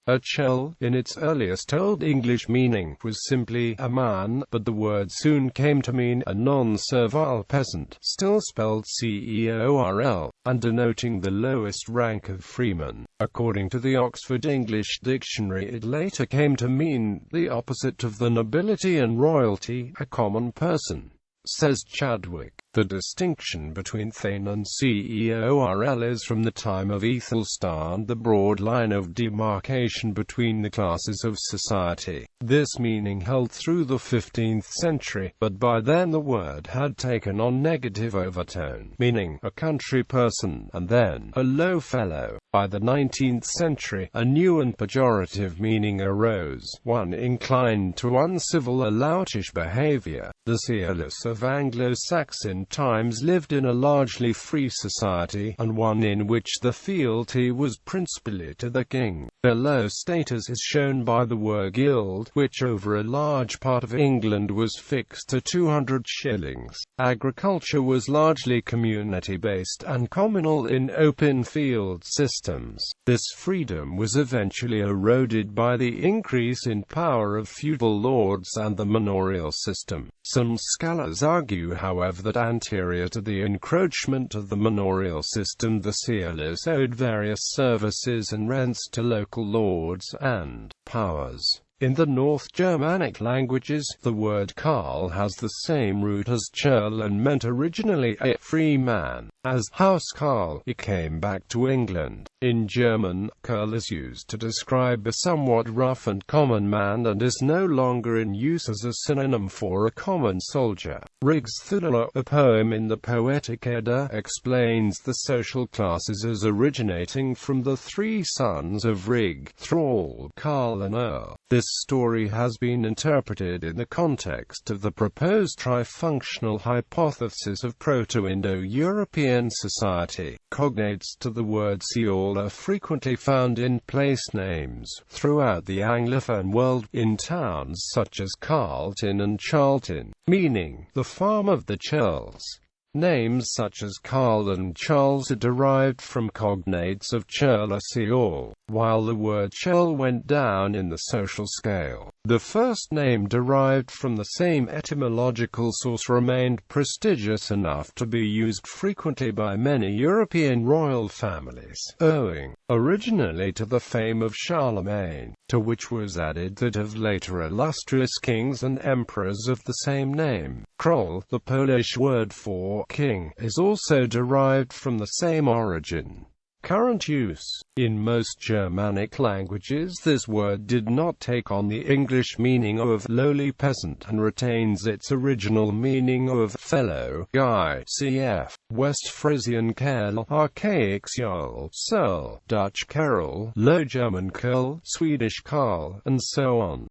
A churl, in its earliest Old English meaning, was simply a man, but the word soon came to mean a non-servile peasant, still spelled Ceorl, and denoting the lowest rank of freeman. According to the Oxford English Dictionary, it later came to mean the opposite of the nobility and royalty, a common person. Says Chadwick, the distinction between Thane and Ceorl is from the time of Ethelstan the broad line of demarcation between the classes of society. This meaning held through the 15th century, but by then the word had taken on negative overtone, meaning a country person, and then a low fellow. By the 19th century, a new and pejorative meaning arose, one inclined to uncivil or loutish behavior. The Ceorls of Anglo-Saxon times lived in a largely free society, and one in which the fealty was principally to the king. Their low status is shown by the word guild, which over a large part of England was fixed to 200 shillings. Agriculture was largely community-based and communal in open field systems. This freedom was eventually eroded by the increase in power of feudal lords and the manorial system. Some scholars argue, however, that anterior to the encroachment of the manorial system, the Ceorls owed various services and rents to local lords and powers. In the North Germanic languages, the word Karl has the same root as Churl and meant originally a free man. As Housecarl, it came back to England. In German, Churl is used to describe a somewhat rough and common man and is no longer in use as a synonym for a common soldier. Rigsthula, a poem in the Poetic Edda, explains the social classes as originating from the three sons of Rig, Thrall, Karl and Earl. This story has been interpreted in the context of the proposed trifunctional hypothesis of Proto-Indo-European society. Cognates to the word Ceorl are frequently found in place names throughout the Anglophone world, in towns such as Carlton and Charlton, meaning the farm of the churls. Names such as Carl and Charles are derived from cognates of Churl or Ceorl, while the word churl went down in the social scale. The first name derived from the same etymological source remained prestigious enough to be used frequently by many European royal families, owing, originally to the fame of Charlemagne, to which was added that of later illustrious kings and emperors of the same name. Król, the Polish word for king, is also derived from the same origin. Current use. In most Germanic languages this word did not take on the English meaning of lowly peasant and retains its original meaning of fellow guy, cf. West Frisian Kerl, Archaic Sjol, Searl, Dutch Kerl, Low German Kerl, Swedish Karl, and so on.